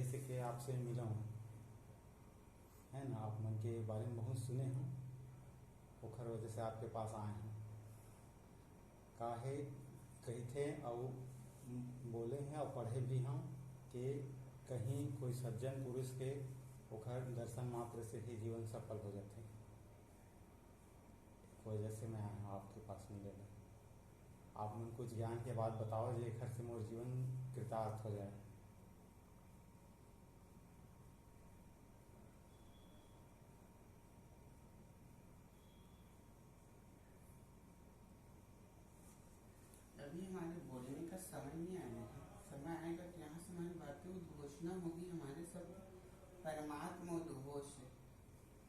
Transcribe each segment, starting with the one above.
यही से कि आपसे मिला हूँ, है ना। आप मन के बारे में बहुत सुने हैं, ओखर वजह से आपके पास आए हैं। काहे कही थे और बोले हैं और पढ़े भी हम कि कहीं कोई सज्जन पुरुष के ओखर दर्शन मात्र से ही जीवन सफल हो जाते। एक वजह से मैं आया हूँ आपके पास मिले। आप मन कुछ ज्ञान के बात बताओ जो एक से मोर जीवन कृतार्थ हो जाए। अभी हमारे बोलने का समय नहीं आया है। समय आएगा तो यहाँ से हमारी बातें उद्घोषणा होगी। हमारे सब परमात्मा उद्घोष है।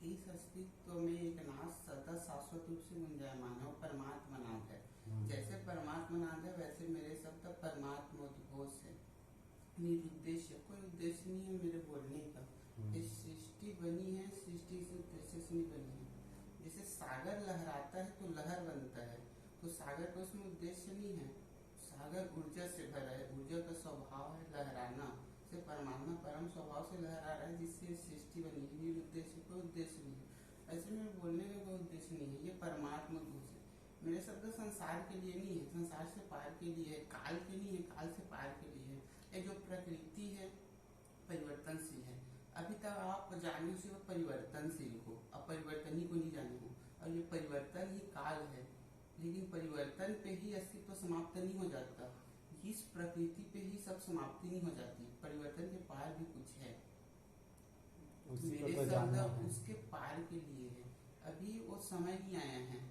इस अस्तित्व में एक नाश सदा शाश्वत रूप से गुंजायमान है, परमात्मा नाद है। जैसे परमात्मा नाद है वैसे मेरे शब्द परमात्मा उद्घोष है। निरुद्देश्य, कोई उद्देश्य नहीं है मेरे बोलने का। इस सृष्टि बनी है, सृष्टि से उद्देश्य से नहीं बनी है। जैसे सागर लहराता है तो लहर बनता है, तो सागर का उसमें उद्देश्य नहीं है। सागर ऊर्जा से भरा है, ऊर्जा का स्वभाव है लहराना। से परमात्मा परम स्वभाव से लहरा रहा है, जिससे सृष्टि बनी है। निरुद्देश्य, कोई उद्देश्य नहीं है। ऐसे में बोलने का कोई उद्देश्य नहीं है। ये परमात्मा घोष है। मेरे शब्द संसार के लिए नहीं है, संसार से पार के लिए है, काल के लिए है, काल से पार के लिए है। ये जो प्रकृति है परिवर्तनशील है। अभी तक आप जाने से वो परिवर्तनशील हो, अपरिवर्तनीय को नहीं जाने हो। और ये परिवर्तन ही काल है, लेकिन परिवर्तन पे ही अस्तित्व समाप्त नहीं हो जाता। इस प्रकृति पे ही सब समाप्ति नहीं हो जाती। परिवर्तन के पार भी कुछ है। मेरे शब्द उसके पार के लिए है। अभी वो समय नहीं आया है।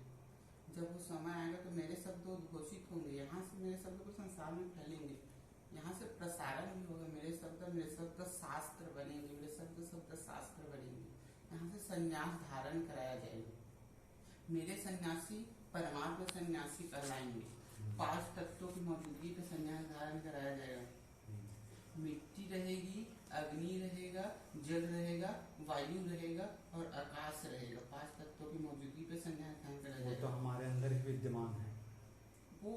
जब वो समय आएगा तो मेरे शब्द उद्घोषित होंगे। यहाँ से मेरे शब्द को संसार में फैलेंगे। यहाँ से प्रसारण भी होगा। मेरे शब्द शास्त्र बनेंगे। मेरे शब्द शास्त्र बनेंगे। यहाँ से संन्यास धारण कराया जाएगा। मेरे सन्यासी परमात्मा सन्यासी कहलाएंगे। 5 तत्वों की मौजूदगी पे संन्यास धारण कराया जाएगा। मिट्टी रहेगी, अग्नि रहेगा, जल रहेगा, वायु रहेगा और आकाश रहेगा। 5 तत्वों की मौजूदगी पे संन्यास धारण कराया जाएगा। वो तो हमारे अंदर ही विद्यमान है। वो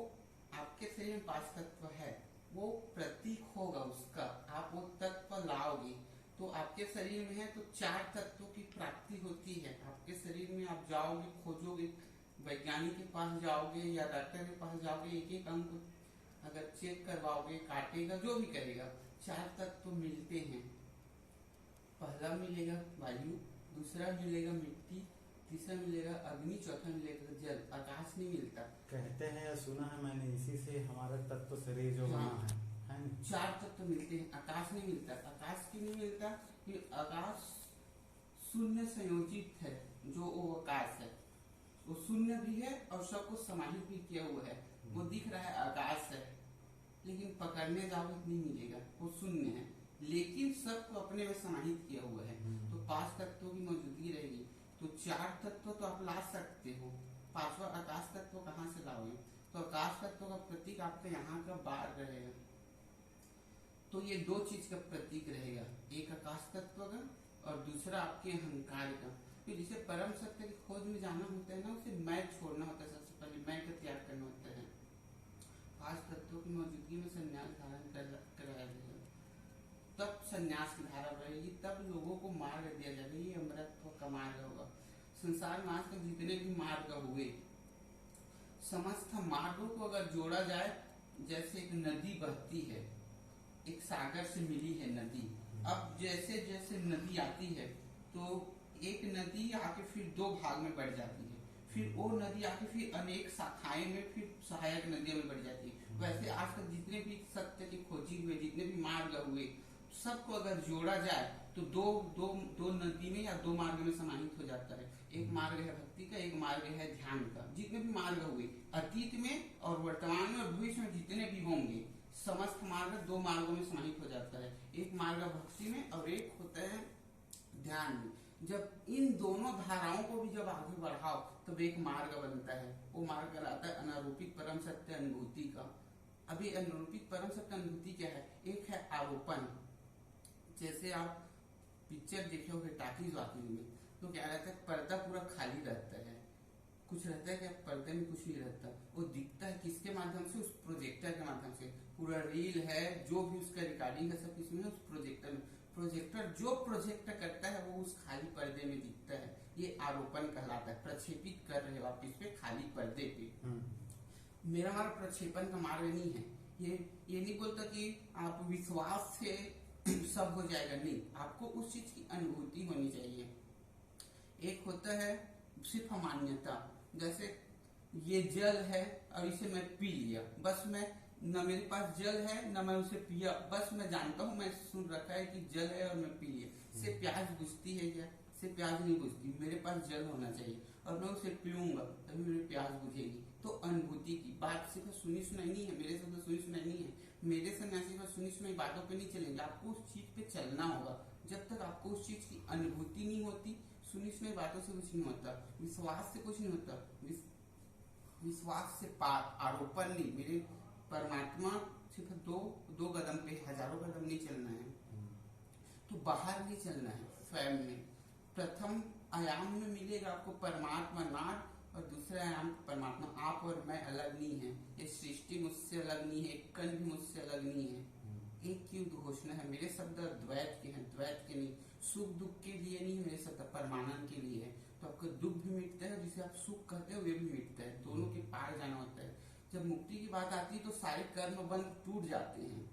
आपके शरीर में 5 तत्व है, वो प्रतीक होगा उसका। आप वो तत्व लाओगे तो आपके शरीर में है तो 4 तत्वों की प्राप्ति होती है। आपके शरीर में आप जाओगे, खोजोगे, वैज्ञानिक के पास जाओगे या डॉक्टर के पास जाओगे, एक एक अंग अगर चेक करवाओगे, काटेगा, जो भी करेगा, 4 तत्व मिलते हैं। पहला मिलेगा वायु, दूसरा मिलेगा मिट्टी, तीसरा मिलेगा अग्नि, चौथा मिलेगा जल। आकाश नहीं मिलता। कहते हैं या सुना है मैंने, इसी से हमारा तत्व शरीर जो बना है 4 तत्व मिलते हैं। आकाश नहीं मिलता। आकाश क्यों नहीं मिलता? कि आकाश शून्य संयोजित है। जो वो आकाश है वो शून्य भी है और सबको समाहित भी किया हुआ है। वो दिख रहा है आकाश है, लेकिन पकड़ने जाओगे नहीं मिलेगा, वो शून्य है, लेकिन सबको अपने में समाहित किया हुआ है। तो 5 तत्वों की मौजूदगी रहेगी। तो 4 तत्व तो आप ला सकते हो, 5वां आकाश तत्व कहाँ से लाओगे? तो आकाश तत्व का प्रतीक आपके यहाँ का बार रहेगा। तो ये 2 चीज का प्रतीक रहेगा, एक आकाश तत्व का और दूसरा आपके अहंकार का। फिर जिसे परम सत्य की खोज में जाना होता है ना, उसे मैं छोड़ना होता है। सबसे पहले मैं का त्याग करना होता है। 5 तत्वों की मौजूदगी में संन्यास धारण कराया जाएगा। तब संन्यास की धारा बढ़ेगी, तब लोगों को मार्ग दिया जाएगा। ये अमृतत्व का मार्ग होगा। संसार मार्ग के जितने भी मार्ग हुए, समस्त मार्गों को अगर जोड़ा जाए, जैसे एक नदी बहती है, एक सागर से मिली है नदी। अब जैसे जैसे नदी आती है तो एक नदी आके फिर 2 भाग में बढ़ जाती है, फिर वो नदी आके फिर अनेक शाखाएं में फिर सहायक नदियों में बढ़ जाती है। वैसे आज तक जितने भी सत्य की खोजी हुए, जितने भी मार्ग हुए, सबको अगर जोड़ा जाए तो दो नदी में या 2 मार्ग में समाहित हो जाता है। एक मार्ग है भक्ति का, एक मार्ग है ध्यान का। जितने भी मार्ग हुए अतीत में और वर्तमान में और भविष्य में जितने भी होंगे, समस्त मार्ग 2 मार्गों में समाहित हो जाता है। एक मार्ग भक्ति में और एक होता है ध्यान में। जब इन दोनों धाराओं को भी जब आगे बढ़ाओ तब एक मार्ग बनता है। वो मार्ग कहलाता है अनारोपित परम सत्य अनुभूति का। अभी अनारोपित परम सत्य अनुभूति क्या है? एक है आरोपण। जैसे आप पिक्चर देखे होगे टाकीज वाकीज में, तो क्या रहता है, पर्दा पूरा खाली रहता है, कुछ रहता है क्या? पर्दे में कुछ नहीं रहता। वो दिखता है किसके माध्यम से? उस प्रोजेक्टर के माध्यम से। पूरा रील है, जो भी उसका रिकॉर्डिंग है, सब किसमें? उस प्रोजेक्टर में। प्रोजेक्टर जो प्रोजेक्ट करता है वो उस खाली पर्दे में दिखता है, ये आरोपण कहलाता है। प्रक्षेपित कर रहे हो आप इस पे खाली पर्दे पे। मेरा हमारा प्रक्षेपण का मार्ग नहीं है। ये नहीं बोलता कि आप विश्वास से सब हो जाएगा, नहीं, आपको उस चीज की अनुभूति होनी चाहिए। एक होता है सिर्फ मान्यता, जैसे ये जल है और इसे मैं पी लिया, बस मैं न मेरे पास जल है न मैं उसे पिया, बस मैं जानता हूँ, मैं सुन रखा है कि जल है और मैं पी लिया। इससे प्यास बुझती है क्या? इससे प्यास नहीं बुझती। मेरे पास जल होना चाहिए और मैं उसे पीऊंगा तभी मेरी प्यास बुझेगी। तो अनुभूति की बात सिर्फ सुनी सुनाई नहीं है, मेरे से तो सुनी सुनाई नहीं है। मेरे से न सिर्फ सुनी सुनाई बातों पे नहीं चलेंगे, आपको उस चीज पे चलना होगा। जब तक आपको उस चीज की अनुभूति नहीं होती, सुनी सुनाई बातों से कुछ नहीं होता, विश्वास से कुछ नहीं होता। विश्वास से पार, आरोपण नहीं। मेरे परमात्मा सिर्फ दो कदम पे, हजारों कदम नहीं चलना है, तो बाहर नहीं चलना है। स्वयं में प्रथम आयाम में मिलेगा आपको परमात्मा नाद, और दूसरे आयाम परमात्मा आप और मैं अलग नहीं है। ये सृष्टि मुझसे अलग नहीं है, एक कण भी मुझसे अलग नहीं है। एक की घोषणा है। मेरे शब्द द्वैत के हैं, द्वैत के नहीं। सुख दुख के लिए नहीं है मेरे शब्द, परमानंद के लिए है। तो आपका दुख भी मिटता है, जिसे आप सुख कहते हो वे भी मिटता है। दोनों के पार जाना होता है। जब मुक्ति की बात आती है तो सारे कर्म बंध टूट जाते हैं।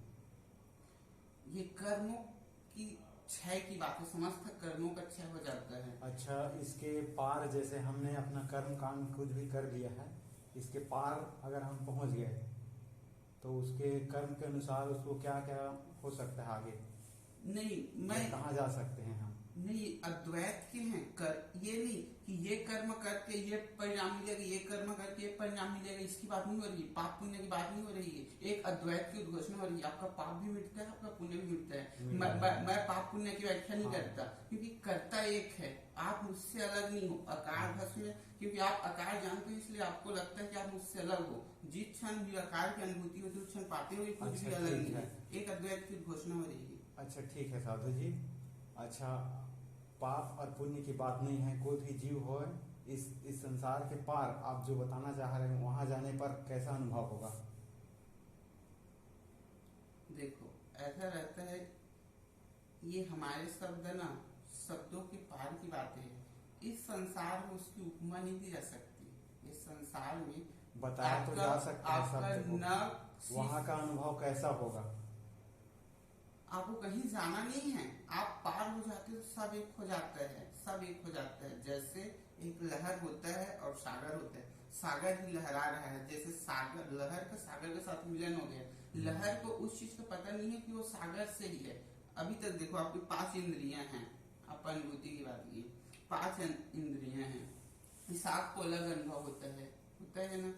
ये कर्मों की क्षय की बात है, समस्त कर्मों का क्षय हो जाता है। अच्छा, इसके पार जैसे हमने अपना कर्म कांड कुछ भी कर लिया है, इसके पार अगर हम पहुंच गए तो उसके कर्म के अनुसार उसको क्या क्या हो सकता है आगे? नहीं, मैं कहाँ जा सकते हैं हम? नहीं, अद्वैत के हैं कर। ये नहीं कि ये कर्म करके ये परिणाम मिलेगा, ये कर्म करके ये परिणाम मिलेगा, इसकी बात नहीं हो रही। पाप पुण्य की बात नहीं हो रही है। एक अद्वैत की उद्घोषणा हो रही है। आपका पाप भी मिटता है, आपका पुण्य भी मिटता है। मैं पाप पुण्य की व्याख्या नहीं करता, क्योंकि कर्ता एक है। आप मुझसे अलग नहीं हो। आकार भस्म, क्योंकि आप आकार जानते हो इसलिए आपको लगता है कि आप मुझसे अलग हो। जिस क्षण भी आकार की अनुभूति होती है उस क्षण पाते हो कुछ भी अलग नहीं है। एक अद्वैत की उद्घोषणा हो रही है। अच्छा, ठीक है साधु जी। अच्छा, पाप और पुण्य की बात नहीं है। कोई भी जीव हो इस संसार के पार, आप जो बताना चाह रहे हैं, वहां जाने पर कैसा अनुभव होगा? देखो, ऐसा रहता है, ये हमारे शब्द ना, शब्दों के पार की बातें है। इस संसार में उसकी उपमा नहीं दी जा सकती। इस संसार में बताया तो जा सकता है शब्द को, वहां का अनुभव कैसा होगा? आपको कहीं जाना नहीं है, आप पार हो जाते तो सब एक हो जाता है, सब एक हो जाता है। जैसे एक लहर होता है और सागर होता है। सागर ही लहरा रहा है, जैसे सागर, लहर का सागर के साथ मिलन हो गया। लहर को उस चीज का पता नहीं है कि वो सागर से ही है। अभी तक देखो, आपकी 5 इंद्रियां हैं, आप अनुभूति की बात की, 5 इंद्रियां हैं। इस आँख को अलग अनुभव होता है ना।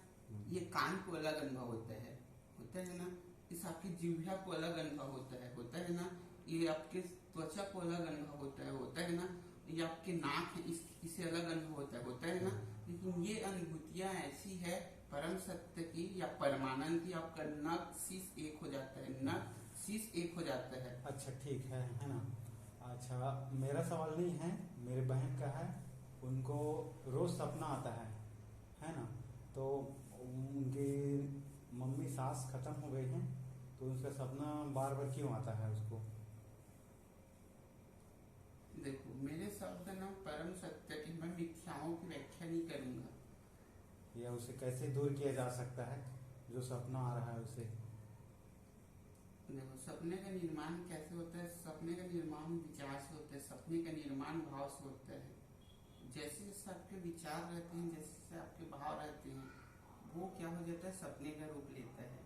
ये कान को अलग अनुभव होता है ना। इस आपकी जिह्वा को अलग अनुभव होता है ना। ये आपके त्वचा को अलग अनुभव होता है ना। ये आपके नाक है, इसे अलग अनुभव होता है ना। लेकिन ये अनुभूतियां ऐसी है परम सत्य की या परमानंद की, आपका नख शीश एक हो जाता है, नख शीश एक हो जाता है। अच्छा, ठीक है ना। अच्छा, मेरा सवाल नहीं है, मेरे बहन का है। उनको रोज सपना आता है ना। तो उनकी मम्मी सास खत्म हो गई हैं, तो उसका सपना बार बार क्यों आता है उसको? देखो, मेरे शब्द ना परम सत्य की, मैं मिथ्याओं की व्याख्या नहीं करूंगा। या उसे कैसे दूर किया जा सकता है जो सपना आ रहा है उसे? देखो, सपने का निर्माण कैसे होता है? सपने का निर्माण विचार से होता है, सपने का निर्माण भाव से होता है। जैसे जैसे आपके विचार रहते हैं, जैसे जैसे आपके भाव रहते हैं, वो क्या हो जाता है, सपने का रूप लेता है।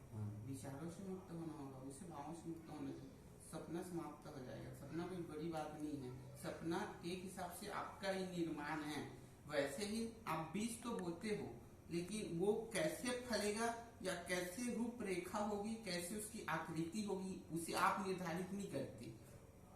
विचारों से मुक्त होना होगा, उससे भावों से मुक्त होने से सपना समाप्त हो जाएगा। सपना कोई बड़ी बात नहीं है। सपना एक हिसाब से आपका ही निर्माण है। वैसे ही आप बीज तो बोते हो, लेकिन वो कैसे फलेगा या कैसे रूपरेखा होगी, कैसे उसकी आकृति होगी, उसे आप निर्धारित नहीं करते।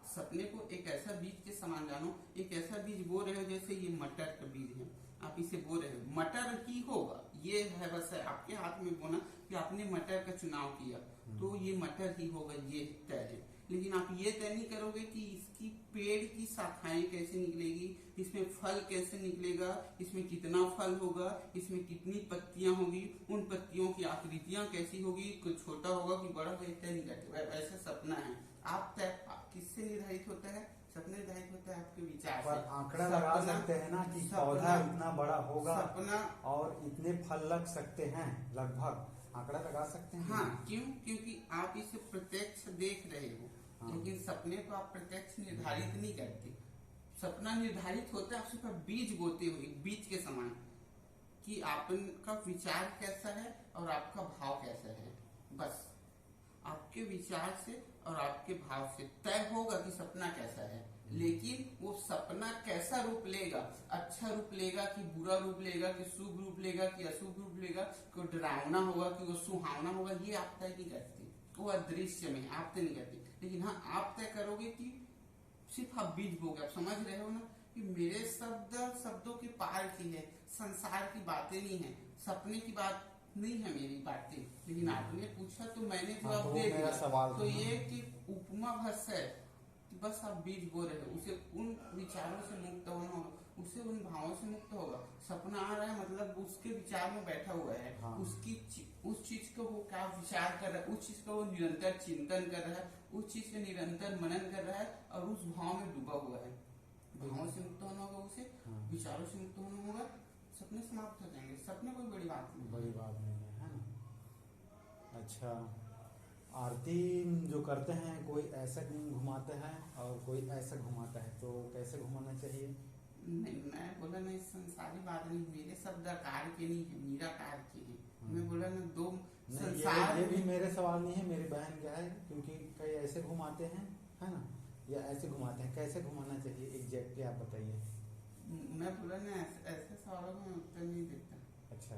सपने को एक ऐसा बीज के समान जानो। एक ऐसा बीज बो रहे हो जैसे ये मटर का बीज है, आप इसे बो रहे हो, मटर ही होगा। ये है, बस है आपके हाथ में बोना कि आपने मटर का चुनाव किया तो ये मटर ही होगा, ये तय है। लेकिन आप ये तय नहीं करोगे कि इसकी पेड़ की शाखाएं कैसे निकलेगी, इसमें फल कैसे निकलेगा, इसमें कितना फल होगा, इसमें कितनी पत्तियां होगी, उन पत्तियों की आकृतियां कैसी होगी, कुछ छोटा होगा कि बड़ा होगा, तय नहीं करते। वैसे सपना है, आप तय किससे निर्धारित होता है? सपना निर्धारित होता है आपके विचार पर से। आंकड़ा लगा सकते हैं ना कि पौधा इतना बड़ा होगा सपना और इतने फल लग सकते हैं, लगभग आंकड़ा लगा सकते हैं। हाँ, क्यों? क्योंकि आप इसे प्रत्यक्ष देख रहे हो। हाँ। लेकिन सपने को आप प्रत्यक्ष निर्धारित नहीं करते। सपना निर्धारित होता है आप सिर्फ बीज बोते हुए, बीज के समान, कि आपका विचार कैसा है और आपका भाव कैसा है। बस आपके विचार से और आपके भाव से तय होगा कि सपना कैसा है। लेकिन वो सपना कैसा रूप लेगा, अच्छा रूप लेगा कि बुरा रूप लेगा, कि शुभ रूप लेगा कि अशुभ रूप लेगा, कि डरावना होगा कि वो सुहावना होगा, ये आप तय नहीं करते। वो अदृश्य में आप तय नहीं करते। लेकिन हाँ, आप तय करोगे कि सिर्फ आप बीज बोगे। आप समझ रहे हो ना कि मेरे शब्द शब्दों के पार की है, संसार की बातें नहीं है, सपने की बात नहीं है मेरी बातें। लेकिन आपने पूछा तो मैंने जवाब दे दिया। तो ये कि उपमा भस है कि बस आप बीज बो रहे हो, उसे उन विचारों से मुक्त होना होगा, उसे उन भावों से मुक्त होगा। सपना आ रहा है मतलब उसके विचार में बैठा हुआ है। हाँ। उस चीज को वो क्या विचार कर रहा है, उस चीज का वो निरंतर चिंतन कर रहा है, उस चीज का निरंतर मनन कर रहा है और उस भाव में डूबा हुआ है। भावों से मुक्त होना होगा उसे, विचारों से मुक्त होना होगा, सपने समाप्त हो जाएंगे। सपने कोई बड़ी बात नहीं, बड़ी बात नहीं है ना। अच्छा, आरती जो करते हैं कोई ऐसा घुमाता है और कोई ऐसा घुमाता है, तो कैसे घुमाना चाहिए? नहीं, मैं बोला नहीं, संसारी बात नहीं, मेरे शब्द आकार के नहीं है, निराकार के हैं। मैं बोला ना दो संसार। ये भी मेरे सवाल नहीं है, मेरी बहन क्या है, क्योंकि कई ऐसे घुमाते हैं, है ना, या ऐसे घुमाते हैं, कैसे घुमाना चाहिए एग्जैक्टली आप बताइए। मैं बोला ना ऐसे सवालों में उत्तर नहीं देता। अच्छा,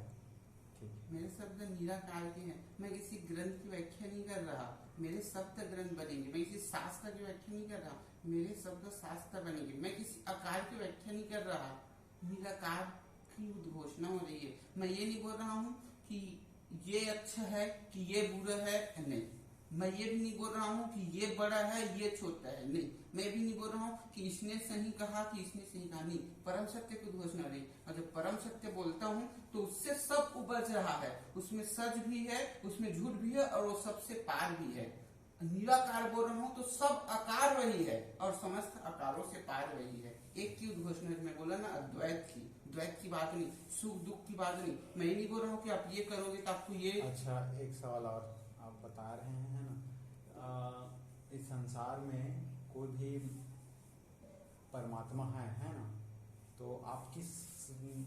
ठीक है। मेरे शब्द निराकार के हैं। मैं किसी ग्रंथ की व्याख्या नहीं कर रहा, मेरे शब्द ग्रंथ बनेंगे। मैं किसी शास्त्र की व्याख्या नहीं कर रहा, मेरे शब्द शास्त्र बनेंगे। मैं किसी आकार की व्याख्या नहीं कर रहा, निराकार की उद्घोषणा हो रही है। मैं ये नहीं बोल रहा हूँ कि ये अच्छा है कि ये बुरा है, नहीं। मैं ये भी नहीं बोल रहा हूँ कि ये बड़ा है ये छोटा है, नहीं। मैं भी नहीं बोल रहा हूँ कि इसने सही कहा कि इसने सही कहा, नहीं। परम सत्य की उद्घोषणा रही। और जब परम सत्य बोलता हूँ तो उससे सब उपज रहा है, उसमें सच भी है, उसमें झूठ भी है और वो सबसे पार भी है। निराकार बोल रहा हूँ तो सब आकार वही है और समस्त आकारों से पार वही है। एक की उद्घोषणा मैं बोला ना, अद्वैत की, द्वैत की बात नहीं, सुख दुख की बात नहीं। मैं ये नहीं बोल रहा हूँ कि आप ये करोगे तो आपको ये। अच्छा, एक सवाल और आप बता रहे हैं, है ना, इस संसार में कोई भी परमात्मा है ना, तो आप किस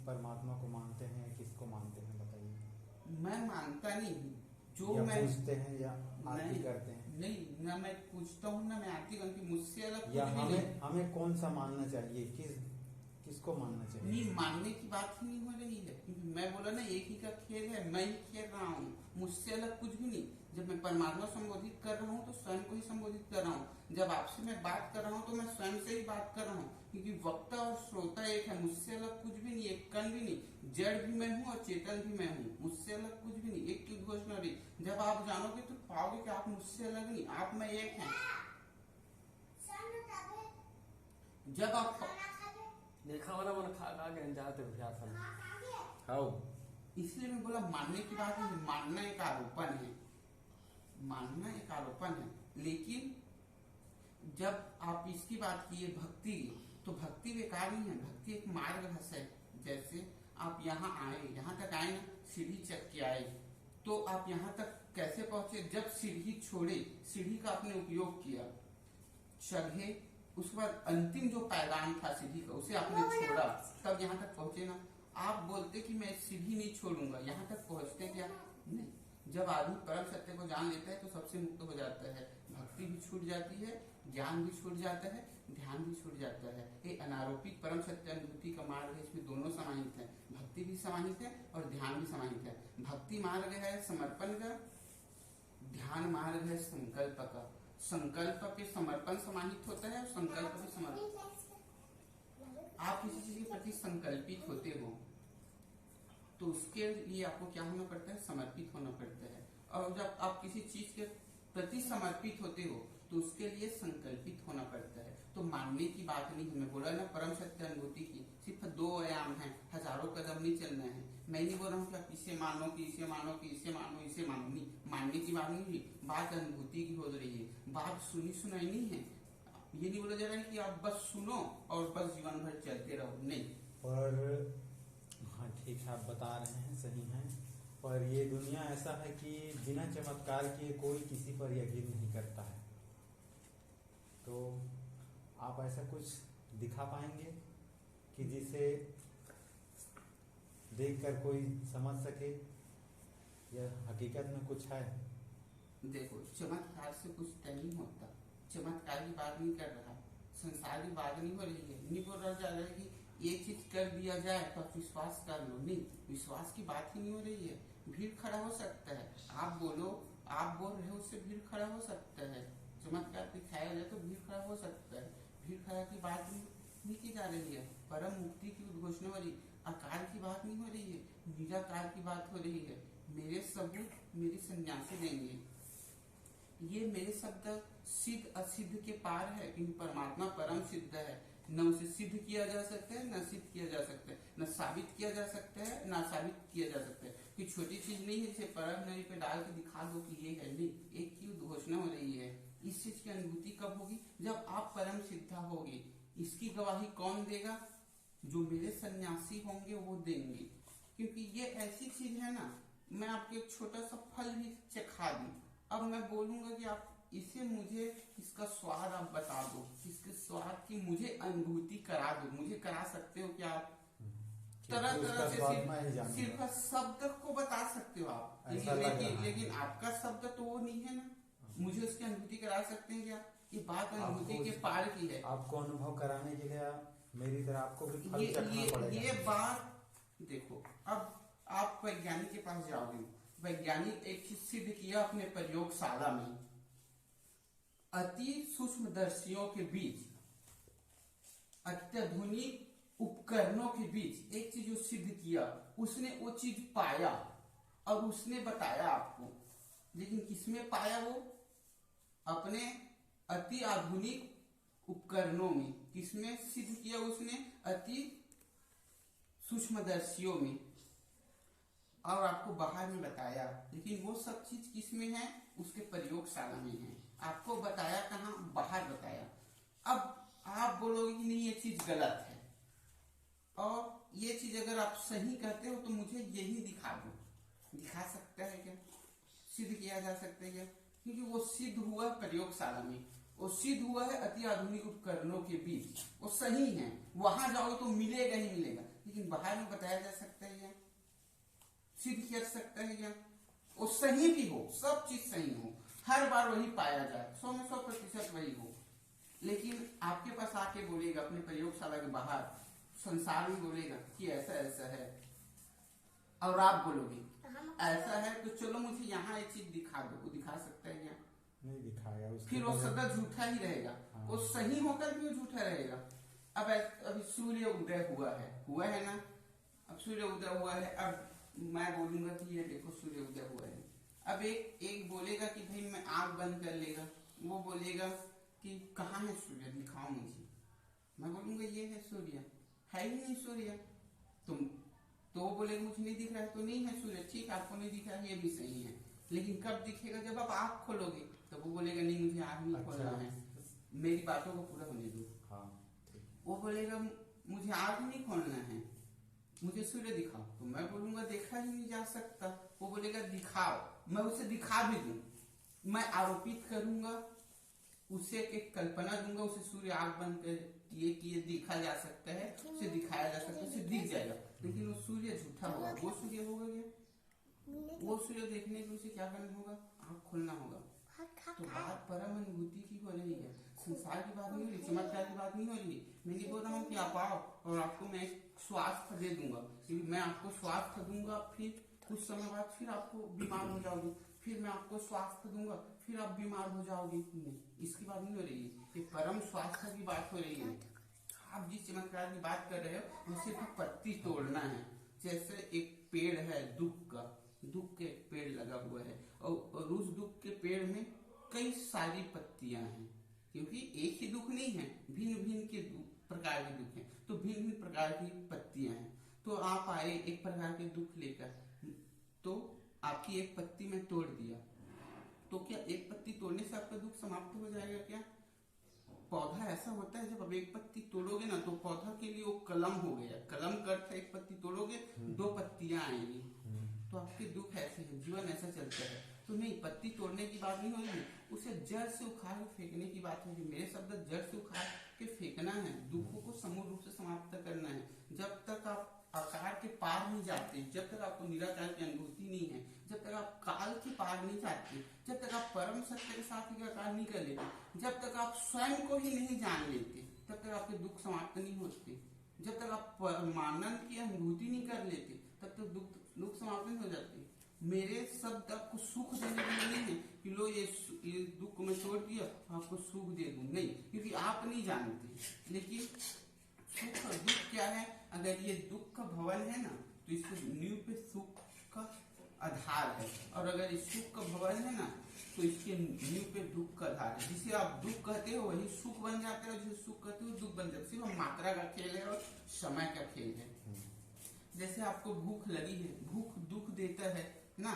परमात्मा को मानते हैं, किसको मानते हैं बताइए। मैं मानता नहीं, जो या मैं पूछते हैं या आरती करते हैं? नहीं, ना मैं पूछता हूँ ना मैं आरती करती, मुझसे अलग या कुछ भी नहीं। हमें कौन सा मानना चाहिए, किसको मानना चाहिए? नहीं, मानने की बात ही नहीं हो रही है, क्योंकि मैं बोला ना एक ही का खेल है, मैं ही खेल रहा हूँ, मुझसे अलग कुछ भी नहीं। जब मैं परमात्मा संबोधित कर रहा हूँ तो स्वयं को ही संबोधित कर रहा हूँ। जब आपसे मैं बात कर रहा हूँ तो मैं स्वयं से ही बात कर रहा हूँ, क्योंकि वक्ता और श्रोता एक है। मुझसे अलग कुछ भी नहीं, एक कण भी नहीं। जड़ भी मैं हूँ और चेतन भी मैं हूँ, मुझसे अलग कुछ भी नहीं। एक की उद्घोषणा रही। जब आप जानोगे तो पाओगे कि आप मुझसे अलग नहीं, आप मैं एक हैं। जब आप देखा वाला मन खा गए जाते हाँ, इसलिए मैं बोला मानने की बात नहीं, मानना एक आरोपण है, मानना एक आरोपण है। लेकिन जब आप इसकी बात की भक्ति, तो भक्ति बेकार नहीं है, भक्ति एक मार्ग है। जैसे आप यहाँ आए, यहाँ तक आए ना, सीढ़ी चढ़ के आए, तो आप यहाँ तक कैसे पहुंचे? जब सीढ़ी छोड़े, सीढ़ी का आपने उपयोग किया, चढ़े, उसके बाद अंतिम जो पैगाम था सीढ़ी का उसे आपने छोड़ा, तब यहाँ तक पहुंचे ना। आप बोलते कि मैं सीढ़ी नहीं छोड़ूंगा, यहाँ तक पहुंचते क्या? नहीं। जब आदमी परम सत्य को जान लेता है तो सबसे मुक्त हो जाता है। भक्ति भी छूट जाती है, ज्ञान भी छूट जाता है, ध्यान भी छूट जाता है। ये अनारोपित परम सत्य अनुभूति का मार्ग है, इसमें दोनों समाहित है, भक्ति भी समाहित है और ध्यान भी समाहित है। भक्ति मार्ग है समर्पण का, ध्यान मार्ग है संकल्प का। संकल्प पे समर्पण समाहित होता है और संकल्प पे समर्पण। आप किसी चीज के प्रति संकल्पित होते हो तो उसके लिए आपको क्या होना पड़ता है? समर्पित होना पड़ता है। और जब आप किसी चीज के प्रति समर्पित होते हो तो उसके लिए संकल्पित होना पड़ता है। तो मानने की बात नहीं है। मैं बोला ना परम सत्य अनुभूति की सिर्फ 2 आयाम है, हजारों कदम नहीं चलना है। मैं नहीं बोल रहा हूँ कि आप इसे मानो कि इसे मानो कि इसे मानो इसे मानो, नहीं, मानने की बात नहीं हुई, बात अनुभूति की हो रही है। बात सुनी सुनाई नहीं है। ये नहीं बोला जा रहा है कि आप बस सुनो और बस जीवन भर चलते रहो, नहीं। और हाँ ठीक है, आप बता रहे हैं, सही हैं, पर ये दुनिया ऐसा है कि बिना चमत्कार किए कोई किसी पर यकीन नहीं करता है। तो आप ऐसा कुछ दिखा पाएंगे कि जिसे देखकर कोई समझ सके यह हकीकत में कुछ है? देखो, चमत्कार से कुछ तय नहीं होता। चमत्कार की बात नहीं कर रहा, संसार की बात नहीं हो रही है। नहीं बोल रहा जा रहा है कि ये चीज कर दिया जाए तो आप विश्वास कर लो, नहीं, विश्वास की बात ही नहीं हो रही है। भीड़ खड़ा हो सकता है, आप बोल रहे हो, उससे भीड़ खड़ा हो सकता है। चमत्कार दिखाया जाए तो भीड़ खड़ा हो सकता है। भीड़ खड़ा की बात नहीं की जा रही है। परम मुक्ति की उद्घोषणा हो रही, अकाल की बात नहीं हो रही है, निराकार की बात हो रही है। मेरे सबूत मेरे सन्यासी देंगे। ये मेरे शब्द सिद्ध असिद्ध के पार है, क्योंकि परमात्मा परम सिद्ध है। न उसे सिद्ध किया जा सकता है, न सिद्ध किया जा सकता है, न साबित किया जा सकता है, न साबित किया जा सकता है। कोई छोटी चीज नहीं है जिसे परम नली पे डाल के दिखा दो कि ये है, नहीं। एक की उद्घोषणा हो रही है। इस चीज की अनुभूति कब होगी? जब आप परम सिद्धा होगी। इसकी गवाही कौन देगा? जो मेरे सन्यासी होंगे वो देंगे। क्योंकि ये ऐसी चीज है ना, मैं आपको एक छोटा सा फल भी चखा दूं, अब मैं बोलूंगा कि आप इसे मुझे इसका स्वाद आप बता दो, इसके स्वाद की मुझे अनुभूति करा दो। मुझे करा सकते हो क्या आप? तरह तरह से सिर्फ शब्द को बता सकते हो आप, लेकिन आपका शब्द तो वो नहीं है ना। मुझे उसकी अनुभूति करा सकते हैं क्या? ये बात अनुभूति के पार की है। आपको अनुभव कराने के लिए मेरी तरह आपको भी फल चखना पड़ेगा। ये बात देखो, अब आप वैज्ञानिक के पास जाओगे, वैज्ञानिक एक चीज सिद्ध किया अपने प्रयोगशाला में, अति सूक्ष्मदर्शियों के बीच, अत्याधुनिक उपकरणों के बीच एक चीज जो सिद्ध किया, उसने वो चीज पाया और उसने बताया आपको। लेकिन किसमें पाया वो? अपने अति आधुनिक उपकरणों में। किसमें सिद्ध किया उसने? अति सूक्ष्मदर्शियों में। और आपको बाहर में बताया, लेकिन वो सब चीज किसमें है? उसके प्रयोगशाला में है। आपको बताया कहाँ? बाहर बताया। अब आप बोलोगे कि नहीं ये चीज गलत है, और ये चीज अगर आप सही कहते हो तो मुझे यही दिखा दो। दिखा सकता है क्या? सिद्ध किया जा सकता है क्या? क्योंकि वो सिद्ध हुआ प्रयोगशाला में, वो सिद्ध हुआ है अति आधुनिक उपकरणों के बीच, वो सही है। वहां जाओगे तो मिलेगा ही मिलेगा, लेकिन बाहर में बताया जा सकता है क्या? सिद्ध कर सकता है क्या? वो सही भी हो, सब चीज सही हो, हर बार वही पाया जाए, 100 में 100% वही हो, लेकिन आपके पास आके बोलेगा अपने प्रयोगशाला के बाहर, संसार में बोलेगा कि ऐसा ऐसा है, और आप बोलोगे ऐसा है, तो चलो मुझे यहाँ एक चीज दिखा दो। वो दिखा सकता है क्या? नहीं दिखाया। फिर वो सदा झूठा ही रहेगा। हाँ। वो सही होकर भी वो झूठा रहेगा। अब अभी सूर्य उदय हुआ है ना, अब सूर्य उदय हुआ है। अब मैं बोलूंगा कि ये देखो सूर्य उदय हुआ है। अब एक बोलेगा कि भाई मैं आंख बंद कर लेगा, वो बोलेगा कि कहाँ है सूर्य, दिखाओ मुझे। मैं बोलूंगा ये है सूर्य, है ही नहीं सूर्य। तुम तो बोलेगा मुझे नहीं दिख रहा है, तो नहीं है सूर्य। ठीक, आपको नहीं दिख रहा है, ये भी सही है, लेकिन कब दिखेगा? जब आप आंख खोलोगे, तो वो बोलेगा नहीं मुझे आंख नहीं खोलना है, मेरी बातों को पूरा होने दो। हाँ, वो बोलेगा मुझे आंख नहीं खोलना है, मुझे सूर्य दिखाओ। तो मैं बोलूंगा देखा ही नहीं जा सकता। वो बोलेगा दिखाओ, मैं उसे दिखा भी दूं, मैं आरोपित करूंगा, उसे एक कल्पना दूंगा, उसे सूर्य आंख बंद कर ये देखा जा सकता है, उसे दिखाया जा सकता है, उसे दिख जाएगा, लेकिन वो सूर्य झूठा होगा। वो सूर्य होगा क्या? वो सूर्य देखने के लिए उसे क्या करना होगा? आंख खोलना होगा। तो बात परम अनुभूति की हो रही है, संसार की बात नहीं हो रही, चमत्कार की बात नहीं हो रही। मैं नहीं बोल रहा हूँ कि आप आओ और आपको मैं स्वास्थ्य दे दूंगा, क्योंकि मैं आपको स्वास्थ्य दूंगा, फिर कुछ समय बाद फिर आपको बीमार हो जाओगे, फिर मैं आपको स्वास्थ्य दूंगा, फिर आप बीमार हो जाओगे। नहीं, इसकी बात नहीं हो रही है, ये परम स्वास्थ्य की बात हो रही है। आप जिस चमत्कार की बात कर रहे हो वो सिर्फ पत्ती तोड़ना है। जैसे एक पेड़ है दुख का, दुख के पेड़ लगा हुआ है, और उस दुख के पेड़ में कई सारी पत्तियां हैं, क्योंकि एक ही दुख नहीं है, भिन्न भिन्न के प्रकार के दुख हैं, तो भिन्न भिन्न प्रकार की पत्तियां हैं। तो आप आए एक प्रकार के दुख लेकर, तो आपकी एक पत्ती में तोड़ दिया, तो क्या एक पत्ती तोड़ने से आपका दुख समाप्त हो जाएगा क्या? पौधा ऐसा होता है, जब अब एक पत्ती तोड़ोगे ना तो पौधा के लिए वो कलम हो गया, कलम का अर्थ है एक पत्ती तोड़ोगे दो पत्तियां आएंगी। तो आपके दुख ऐसे हैं, जीवन ऐसा चलता है। तो नहीं, पत्ती तोड़ने की बात नहीं होगी, उसे जड़ से उखाड़ के फेंकने की बात होगी। मेरे शब्द जड़ से उखाड़ के फेंकना है, दुखों को समूल रूप से समाप्त करना है। जब तक आप आकार के पार नहीं जाते, जब तक आपको निराकार की अनुभूति नहीं है, जब तक आप काल के पार नहीं जाते, जब तक आप परम सत्य के साथ एकाकार नहीं कर लेते, जब तक आप स्वयं को ही नहीं जान लेते, तब तक आपके दुख समाप्त नहीं होते। जब तक आप परमानंद की अनुभूति नहीं कर लेते, तब तक दुख समाप्त नहीं हो जाते। मेरे शब्द आपको सुख देने के लिए नहीं है कि लो ये दुख में छोड़ दिया आपको सुख दे दूं, नहीं, क्योंकि आप नहीं जानते। लेकिन सुख और दुख क्या है? अगर ये दुख का भवन है ना, तो इसको नींव पे सुख का आधार है, और अगर इस सुख का भवन है ना, तो इसके नींव पे दुख का आधार है। जिसे आप दुख कहते हो वही सुख बन जाता है, और जिसे सुख कहते हो दुख बन जाता है। सिर्फ मात्रा का खेल है और समय का खेल है। जैसे आपको भूख लगी है, भूख दुख देता है ना,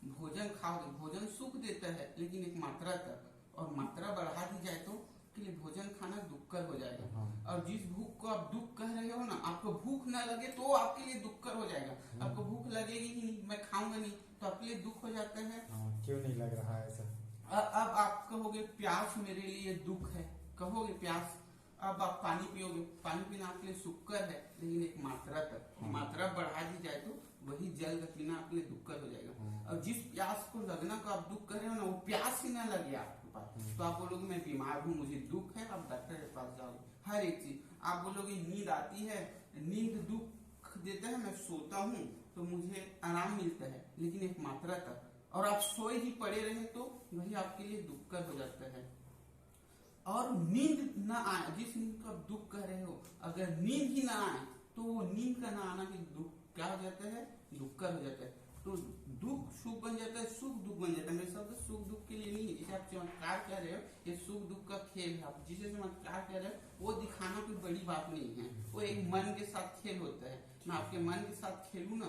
भोजन खाओगे, भोजन सुख देता है, लेकिन एक मात्रा तक, और मात्रा बढ़ा दी जाए तो के लिए भोजन खाना दुखकर हो जाएगा। और जिस भूख को आप दुख कह रहे हो ना, आपको भूख ना लगे तो आपके लिए दुखकर हो जाएगा। आपको भूख लगेगी ही नहीं, मैं खाऊंगा नहीं, तो आपके लिए दुख हो जाता है। क्यों नहीं लग रहा है ऐसा? अब आप कहोगे प्यास मेरे लिए दुख है, कहोगे प्यास। अब आप पानी पियोगे, पानी पीना आपके लिए सुखकर है, लेकिन एक मात्रा तक, मात्रा बढ़ा दी जाए तो वही जल का पीना आपके लिए दुखकर हो जाएगा। और जिस प्यास को लगना को आप दुख कर रहे हो ना, वो प्यास ही ना लगे आपके पास, तो आप बोलोगे मैं बीमार हूँ, मुझे दुख है, आप डॉक्टर के पास जाओगे। हर एक चीज आप बोलोगे, नींद आती है, नींद दुख देता है, मैं सोता हूँ तो मुझे आराम मिलता है, लेकिन एक मात्रा तक। और आप सोए ही पड़े रहे तो वही आपके लिए दुखकर हो जाता है। और नींद ना आए, जिस नींद को आप दुख कह रहे हो, अगर नींद ही ना आए तो वो नींद का ना आना भी दुख क्या हो जाता है? दुखकर हो जाता है। तो दुख सुख बन जाता है, सुख दुख बन जाता है। मेरे शब्द सुख दुख के लिए नहीं है। जिसे आप चमत्कार कह रहे हो, ये सुख दुख का खेल है। आप जिसे चमत्कार कह रहे हो वो दिखाना कोई बड़ी बात नहीं है, वो एक मन के साथ खेल होता है। मैं आपके मन के साथ खेलूं ना,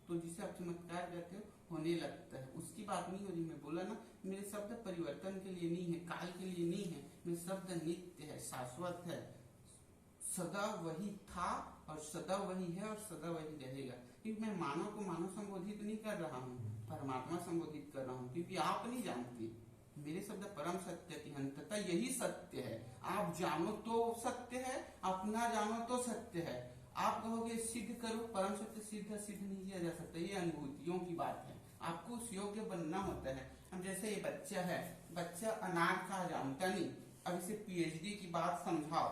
तो जिसे आप चमत्कार कहते हो होने लगता है, उसकी बात नहीं हो रही। मैं बोला ना, मेरे शब्द परिवर्तन के लिए नहीं है, काल के लिए नहीं है। मेरे शब्द नित्य है, शाश्वत है, सदा वही था और सदा वही है और सदा वही रहेगा। क्योंकि मैं मानव को मानव संबोधित नहीं कर रहा हूँ, परमात्मा संबोधित कर रहा हूँ, क्योंकि आप नहीं जानते। मेरे शब्द परम सत्य की अंततः यही सत्य है। आप जानो तो सत्य है, आप ना जानो तो सत्य है। आप कहोगे सिद्ध करो, परम सत्य सिद्ध नहीं किया जा सकता, ये अनुभूतियों की बात है। आपको उस योग्य बनना होता है। अब जैसे ये बच्चा है, बच्चा अनार का जानता नहीं, अब इसे पीएचडी की बात समझाओ,